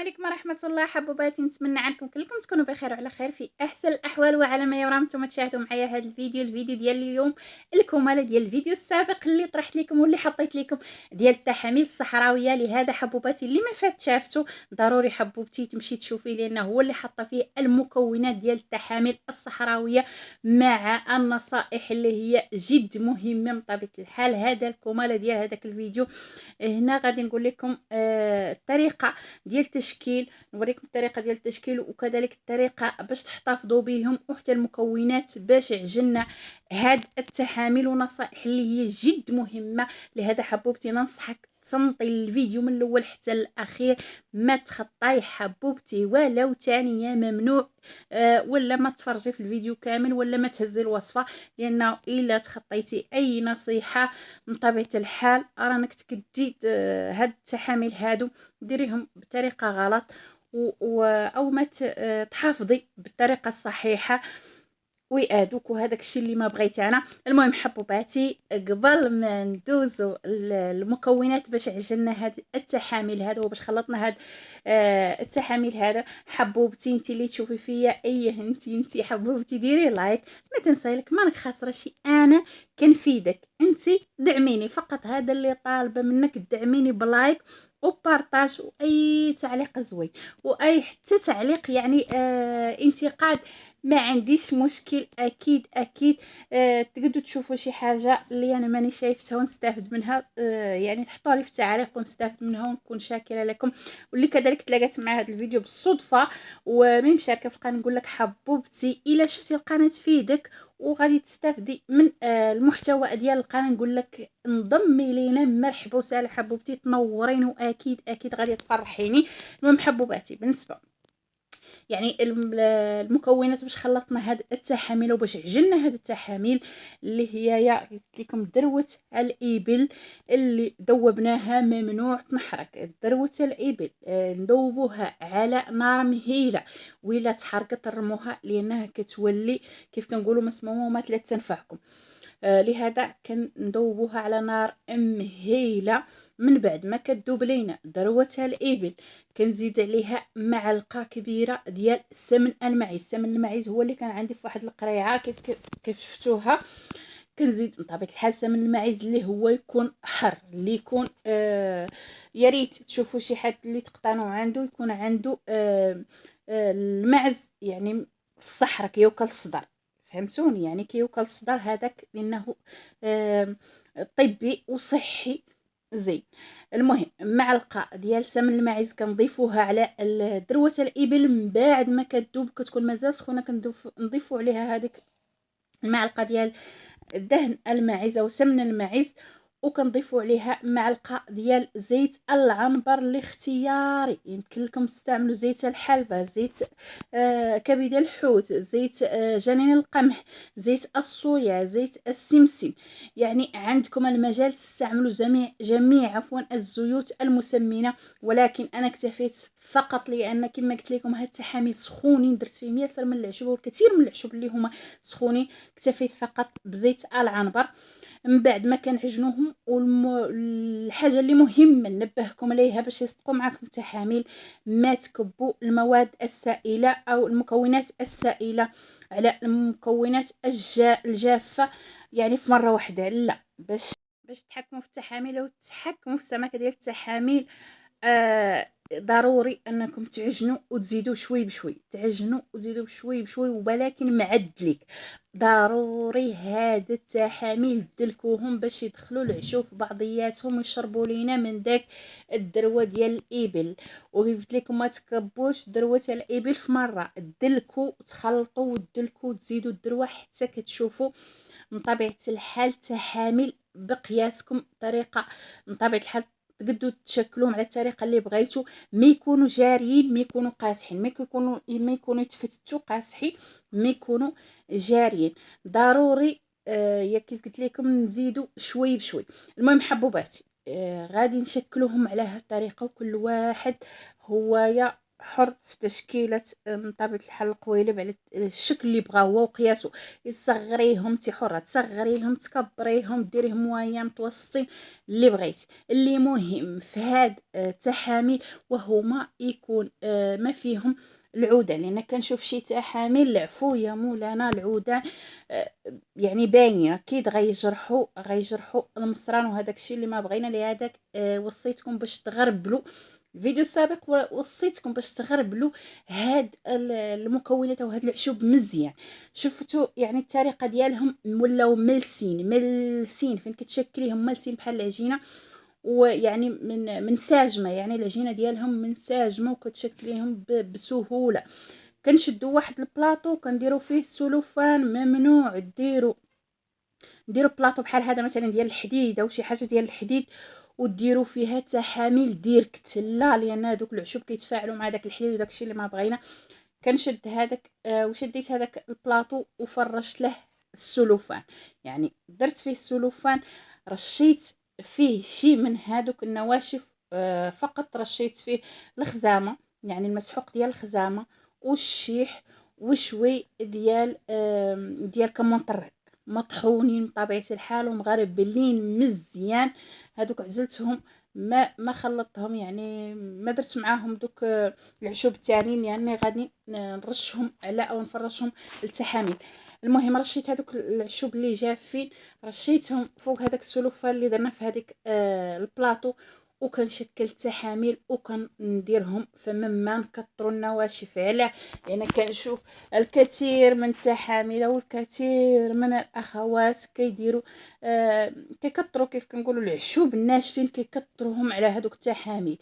عليكم ورحمة الله حبوباتي، نتمنى عنكم كلكم تكونوا بخير وعلى خير في احسن الاحوال وعلى ما يرام. نتوما تشاهدوا معايا هذا الفيديو ديال اليوم الكماله ديال الفيديو السابق اللي طرحت لكم واللي حطيت لكم ديال التحاميل الصحراويه. لهذا حبوباتي اللي ما فات شافتو ضروري حبوبتي تمشي تشوفيه، لانه هو اللي حاطه فيه المكونات ديال التحاميل الصحراويه مع النصائح اللي هي جد مهمه. بطبيعه الحال هذا الكماله ديال هذاك الفيديو هنا غادي نقول لكم الطريقه ديال التشكيل، نوريكم الطريقه ديال التشكيل وكذلك الطريقه باش تحتفظوا بهم وحتى المكونات باش عجلنا هاد التحاميل ونصائح اللي هي جد مهمه. لهذا حبوبتي ننصحك تصنتي الفيديو من الاول حتى الاخير، ما تخطاي حبوبتي ولو ثانيه، ممنوع ولا ما تفرجي في الفيديو كامل ولا ما تهزي الوصفه، لانه الا تخطيتي اي نصيحه من طبيعه الحال رانك تكدي هاد التحاميل هادو ديريهم بطريقه غلط او ما تحافظي بالطريقه الصحيحه ويأذوك، وهذاك الشيء اللي ما بغيت انا. المهم حبوباتي قبل ما ندوزو المكونات باش عجلنا هاد التحاميل هذا وباش خلطنا هاد التحاميل هذا، حبوبتي انت اللي تشوفي فيا انت حبوبتي ديري لايك، ما تنساي لك مانك خاسره شيء، انا كنفيدك انت دعميني فقط، هذا اللي طالبه منك، دعميني بلايك وبارطاج واي تعليق زوين واي حتى تعليق يعني انتقاد، ما عنديش مشكل. اكيد اكيد تقدروا تشوفوا شي حاجه اللي انا ماني شايفتها ونستافد منها، يعني تحطوا لي في التعليق ونستافد منها ونكون شاكره لكم. واللي كذلك تلاقات مع هذا الفيديو بالصدفه ومن مشاركه في القناه، نقول لك حبوبتي الا شفتي القناه تفيدك وغادي تستافدي من المحتوى ديال القناه، نقول لك انضمي لينا، مرحبا وسهلا حبوبتي، تنورين واكيد اكيد غادي تفرحيني. المهم حبوباتي بالنسبه يعني المكونات باش خلطنا هاد التحاميل وباش عجلنا هاد التحاميل اللي هي يا قلت لكم دروه الابل اللي ذوبناها، ممنوع تنحرق دروه الابل، نذوبوها على نار مهيله ولا تحرقت رموها لانها كتولي كيف كنقولوا مسمومه لا تنفعكم. لهذا كنذوبوها على نار مهيله. من بعد ما كتذوب لينا ذروه الابل كنزيد عليها معلقه كبيره ديال سمن المعيز. سمن المعيز هو اللي كان عندي في واحد القريعه كيف شفتوها. كنزيد بطبيعه الحال سمن المعيز اللي هو يكون حر، اللي يكون يا ريت تشوفوا شي حد اللي تقطنوا عنده يكون عنده المعز يعني في الصحراء كيوكل الصدر، فهمتوني؟ يعني كيوكل الصدر هذاك لانه طبي وصحي زين. المهم معلقه ديال سمن الماعز كنضيفوها على ذروه الابل، من بعد ما كتذوب كتكون مازال سخونه نضيفوا عليها هذيك المعلقه ديال دهن الماعز او سمن الماعز، وكنضيفوا عليها معلقه ديال زيت العنبر الاختياري. يمكن لكم تستعملوا زيت الحلبة، زيت كبد الحوت، زيت جنين القمح، زيت الصويا، زيت السمسم، يعني عندكم المجال تستعملوا جميع الزيوت المسمنه. ولكن انا اكتفيت فقط لان كما قلت لكم هاد التحاميل سخونين، درت فيهم ياسر من العشب والكثير من العشب اللي هما سخونين، اكتفيت فقط بزيت العنبر. من بعد ما كنعجنوهم الحاجه اللي مهمه ننبهكم عليها باش يصدقوا معكم التحاميل، ما تكبوا المواد السائله او المكونات السائله على المكونات الجافه يعني في مره واحده، لا. باش تحكموا في التحاميل او تحكموا في السمكه ديال التحاميل ضروري انكم تعجنوا وتزيدوا شوي بشوي، تعجنوا وتزيدوا شوي بشوي، ولكن معدلك ضروري هاد التحاميل دلكوهم باش يدخلوا العشو في بعضياتهم ويشربوا لينا من داك الدروه ديال الابل. وقلت لكم ما تكبوش دروه الابل في مره، دلكوا تخلطوا ودلكوا تزيدوا الدروه حتى كتشوفوا من طبيعه الحال تحاميل بقياسكم. طريقه من طبيعه الحال تقدروا تشكلوهم على الطريقه اللي بغيتو، ما يكونوا جاريين ما يكونوا قاصحين، ما يكونوا يتفتتوا قاصحين، ما يكونوا جاريين. ضروري يا كيف قلت لكم نزيدوا شوي بشوي. المهم حبوباتي غادي نشكلوهم على هالطريقه، وكل واحد هو حر في تشكيله من طبيعه الحال القوالب على الشكل اللي بغا هو وقياسه. تصغريهم انت حره، تصغريهم تكبريهم ديريهم مويا متوسطين اللي بغيتي. اللي مهم في هاد التحاميل وهما يكون ما فيهم العودان، لان كنشوف شي تحاميل العفو يا مولانا العودان يعني باينين اكيد غيجرحوا المصران، وهذاك الشيء اللي ما بغينا. لهذاك وصيتكم باش تغربلوا الفيديو السابق، وصيتكم باش تغربلوا هاد المكونات وهاد العشوب مزيان. شفتوا يعني الطريقه ديالهم ولاو ملسين فين كتشكليهم ملسين بحال العجينه، ويعني من ساجمه، يعني العجينه ديالهم من ساجمه وكتشكليهم بسهوله. كنشدوا واحد البلاطو كنديروا فيه السلوفان. ممنوع ديروا بلاطو بحال هذا مثلا ديال الحديد او شي حاجه ديال الحديد وديروا فيها تحاميل ديركت، لا، لان هذوك العشوب كيتفاعلوا مع داك الحديد وداك الشيء اللي ما بغينا. كنشد هذاك وشديت هذاك البلاطو وفرشت له السلوفان، يعني درت فيه السلوفان، رشيت فيه شي من هذوك النواشف فقط، رشيت فيه الخزامه، يعني المسحوق ديال الخزامه والشيح وشوي ديال كمون طري مطحونين بطبيعه الحال ومغربلين مزيان. هذوك عزلتهم، ما خلطتهم، يعني ما درت معاهم دوك العشوب التانيين لاني غادي نرشهم على او نفرشهم التحاميل. المهم رشيت هذوك العشوب اللي جافين، رشيتهم فوق هذاك السلوفان اللي درنا في هذيك البلاطو، وكنشكل تحاميل وكنديرهم. فمما نكثروا النواشف عليه، لان كنشوف الكثير من التحاميل والكثير من الاخوات كيديروا كيكثروا كيف كنقولوا العشوب الناشفين كيكثروهم على هذوك التحاميل.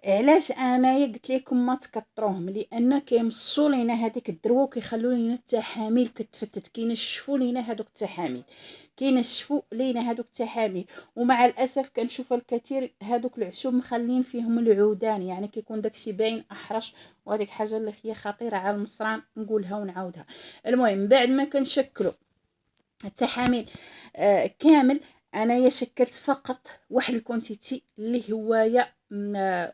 علاش انايا قلت لكم ما تكثروهم؟ لان كيمصوا لينا هذيك الدروه وكيخلوا لينا التحاميل كتفتت، كينشفوا لينا هذوك التحاميل، ومع الاسف كنشوف الكثير هذوك العشوب مخلين فيهم العودان، يعني كيكون داكشي باين احرش، وهذيك حاجه اللي هي خطيره على المصران، نقولها ونعاودها. المهم بعد ما كنشكلوا التحاميل كامل، انايا شكلت فقط واحد الكونتيتي اللي هوايا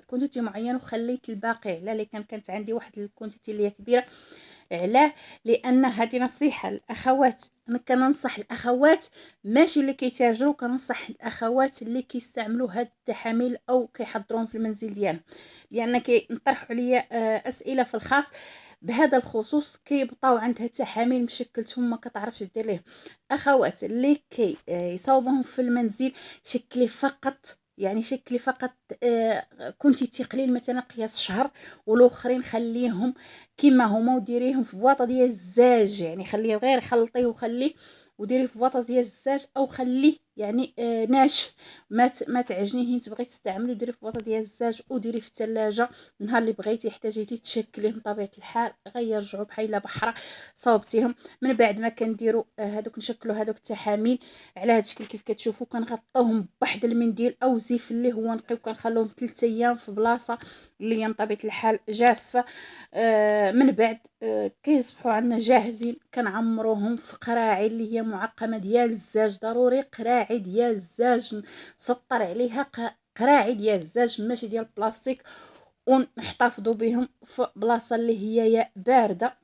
كونتيتي معين، وخليت الباقي على اللي كانت عندي واحد الكونتيتي اللي هي كبيره. علاه؟ لان هذه نصيحه للاخوات، انا كننصح الاخوات ماشي اللي كيتاجروا، كننصح الاخوات اللي كيستعملوا هاد التحاميل او كيحضروهم في المنزل ديالهم، لان كينطرحوا عليا اسئله في الخاص بهذا الخصوص، كيبطاو عندها تحاميل مشكلتهم ما كتعرفش دير ليه. اخوات اللي كي يصاوبهم في المنزل، شكلي فقط، يعني شكلي فقط كنتي تقليل مثلا قياس شهر، والاخرين خليهم كيما هما وديريهم في بواطه ديال الزاج، يعني خليه غير خلطيه وخليه وديريه في بواطه ديال الزاج، او خليه يعني ناشف، ما تعجنيه تبغي تستعملي ديريه في بواطه ديال الزاج وديريه في الثلاجه. نهار اللي بغيتي احتاجيتي تشكليه بطبيعه الحال غيرجعوا بحال بحره صاوبتيهم. من بعد ما كنديروا هذوك نشكلوا هذوك التحاميل على هذا الشكل كيف كتشوفوا، كنغطوهم بواحد المنديل او زيف اللي هو نقي، وكنخلوهم 3 ايام في بلاصه اللي هي بطبيعه الحال جافه. من بعد كيصبحوا عندنا جاهزين، كنعمروهم في قراعي اللي هي معقمه ديال الزاج، ضروري قراعي ديال الزاج نسطر عليها قراعي ديال الزاج ماشي ديال البلاستيك، ونحتفظوا بهم في بلاصه اللي هي يا بارده.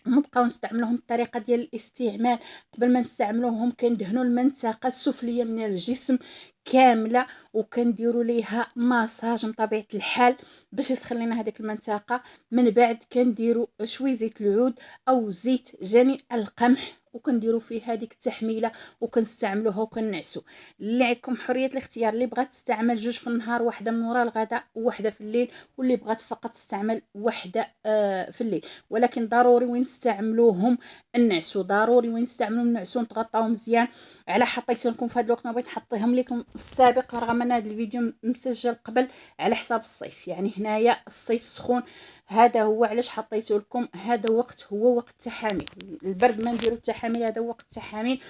ونبقاو نستعملوهم الطريقه ديال الاستعمال، قبل ما نستعملوهم كندهنوا المنطقه السفليه من الجسم كامله، وكنديروا ليها ماساج بطبيعه الحال باش يسخن لنا هذيك المنطقه. من بعد كنديروا شويه زيت العود او زيت جنين القمح، وكنديروا فيه هذيك التحميله وكنستعملوها وكنعسوا. اللي عندكم حريه الاختيار، اللي بغات تستعمل جوج في النهار، واحده من وراء الغداء وواحده في الليل، واللي بغات فقط تستعمل واحده في الليل. ولكن ضروري وين نستعملوهم النعسو، ضروري وين نستعملوهم النعسو نتغطاو مزيان. على حطيت لكم في هذا الوقت، ما بغيت نحطيهم لكم في السابق رغم ان هذا الفيديو مسجل قبل على حساب الصيف، يعني هنايا الصيف سخون، هذا هو علاش حطيته لكم. هذا وقت هو وقت التحاميل، البرد ما نديرو التحاميل، هذا وقت التحاميل.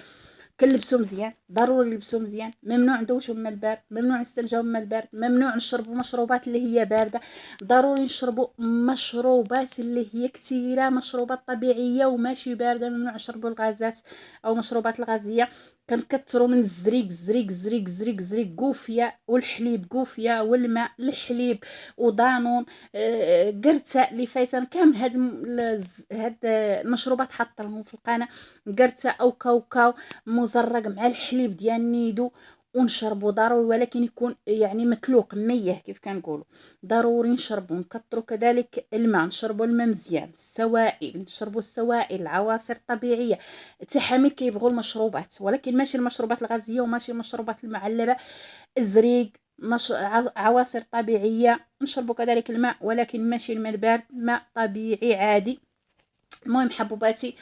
كنلبسو مزيان، ضروري نلبسو مزيان، ممنوع ندوشو من البارد، ممنوع نستنجاو من البارد، ممنوع نشربوا مشروبات اللي هي بارده، ضروري نشربوا مشروبات اللي هي كثيره، مشروبات طبيعيه وماشي بارده، ممنوع نشربوا الغازات او مشروبات الغازيه. كنكثروا من الزريق زريق زريق زريق زريق قوفيه، والحليب قوفيه، والماء الحليب ودانون قرته اللي فايتان كامل. هاد المشروبات حاطه لهم في القناه، قرته او كاوكاو مزرق مع الحليب ديال النيدو، ونشربوا ضروري، ولكن يكون يعني متلوق ميه كيف كنقولوا. ضروري نشربوا، نكثروا كذلك الماء، نشربوا الماء مزيان، السوائل نشربوا السوائل، العواصر الطبيعيه. التحامل كيبغوا المشروبات، ولكن ماشي المشروبات الغازيه وماشي المشروبات المعلبه. الزريق عواصر طبيعيه، نشربوا كذلك الماء، ولكن ماشي الماء البارد، ماء طبيعي عادي. المهم حبوباتي،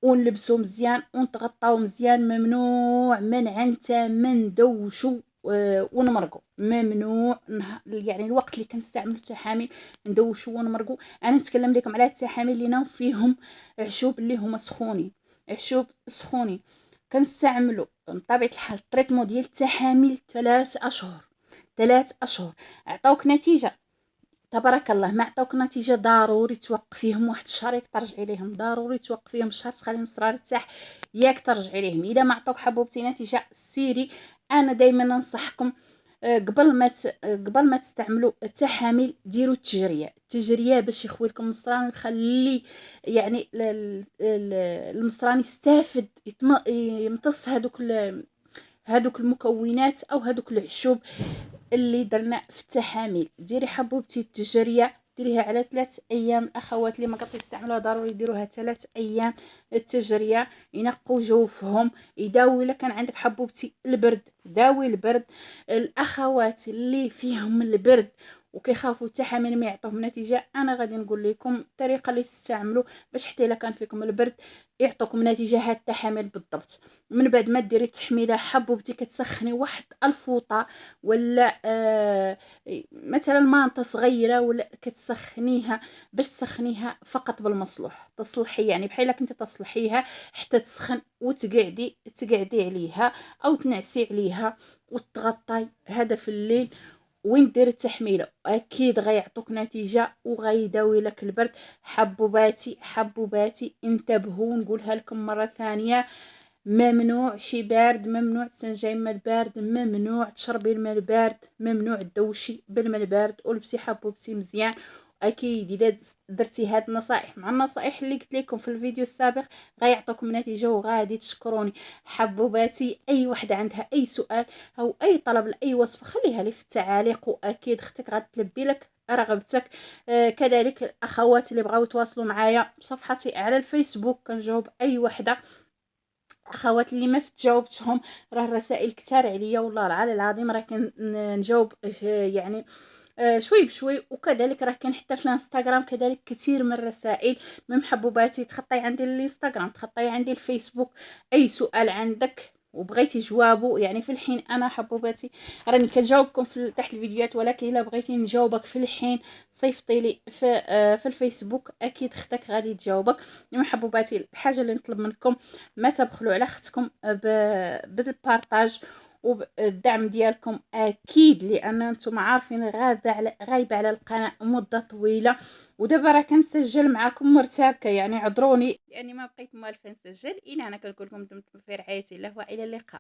ونلبسو مزيان ونتغطاو مزيان. ممنوع منعا تاما ندوشو ونمرقو، ممنوع يعني الوقت اللي كنستعملو التحامل ندوشو ونمرقو. انا نتكلم لكم على التحامل اللي ناو فيهم عشوب اللي هما سخونين، عشوب سخونين. كنستعملو بطبيعه الحال التريتمون ديال التحامل 3 اشهر. 3 اشهر عطاوك نتيجه تبارك الله، ما عطاوك نتيجه ضروري توقفيهم واحد الشهر، ياك ترجعي ليهم. ضروري توقفيهم شهر، تخلي المصرار يرتاح، ياك ترجعي ليهم. اذا ما عطاوك حبوبتي نتيجه سيري. انا دائما ننصحكم قبل ما تستعملوا التحامل ديروا التجريه باش يخوي لكم المصران، ويخلي يعني المصران يستافد، يمتص هادوك المكونات او هادوك العشوب اللي درنا في التحامل. ديري حبوبتي التجريه، ديريها على 3 ايام. الاخوات اللي ما قدرتوش يستعملوها ضروري يديروها 3 ايام التجريه، ينقوا جوفهم، يداوي. الا كان عندك حبوبتي البرد، داوي البرد. الاخوات اللي فيهم البرد وكيخافوا التحامل ما يعطوهم نتيجه، انا غادي نقول لكم الطريقه اللي تستعملوا باش حتى الا كان فيكم البرد يعطوكم نتيجه. هاد التحامل بالضبط، من بعد ما ديري التحميله حبوبتي كتسخني واحد الفوطه ولا مثلا مانطه صغيره، ولا كتسخنيها باش تسخنيها فقط بالمصلوح. تصلحي يعني بحال كنتي تصلحيها حتى تسخن، تقعدي عليها او تنعسي عليها وتغطاي. هذا في الليل وين دير التحميله، اكيد غيعطوك نتيجه وغيداوي لك البرد. حبوباتي حبوباتي انتبهوا، نقولها لكم مره ثانيه، ممنوع شي بارد، ممنوع تستنجعي الماء البارد، ممنوع تشربي الماء البارد، ممنوع تدوشي بالماء البارد. ولبسي حبوبتي مزيان. اكيد اذا درتي هاد النصائح مع النصائح اللي قلت لكم في الفيديو السابق غيعطوكم نتيجه وغادي تشكروني. حبوباتي، اي وحده عندها اي سؤال او اي طلب لاي وصفه خليها لي في التعاليق، واكيد اختك غتلبي لك رغبتك. كذلك الاخوات اللي بغاو يتواصلوا معايا صفحتي على الفيسبوك كنجاوب اي وحده. اخوات اللي ما جاوبتهم راه الرسائل كتار عليا، والله العلي العظيم راه كنجاوب يعني شوي بشوي. وكذلك راه كان حتى في الانستغرام كذلك كثير من الرسائل. من محبوباتي تخطي عندي الانستغرام، تخطي عندي الفيسبوك، اي سؤال عندك وبغيتي جوابه يعني في الحين. انا حبوباتي راني كنجاوبكم في تحت الفيديوهات، ولكن الا بغيتي نجاوبك في الحين صيفطي لي في الفيسبوك، اكيد اختك غادي تجاوبك. من محبوباتي الحاجه اللي نطلب منكم ما تبخلوا على اختكم بالبارطاج وبالدعم ديالكم اكيد، لان انتم عارفين غايبه على القناه مده طويله. ودابا راه كنسجل معكم مرتبكه، يعني عذروني لاني ما بقيت موالفه نسجل. الى انا كنقول لكم دمتم في رعايه الله والى اللقاء.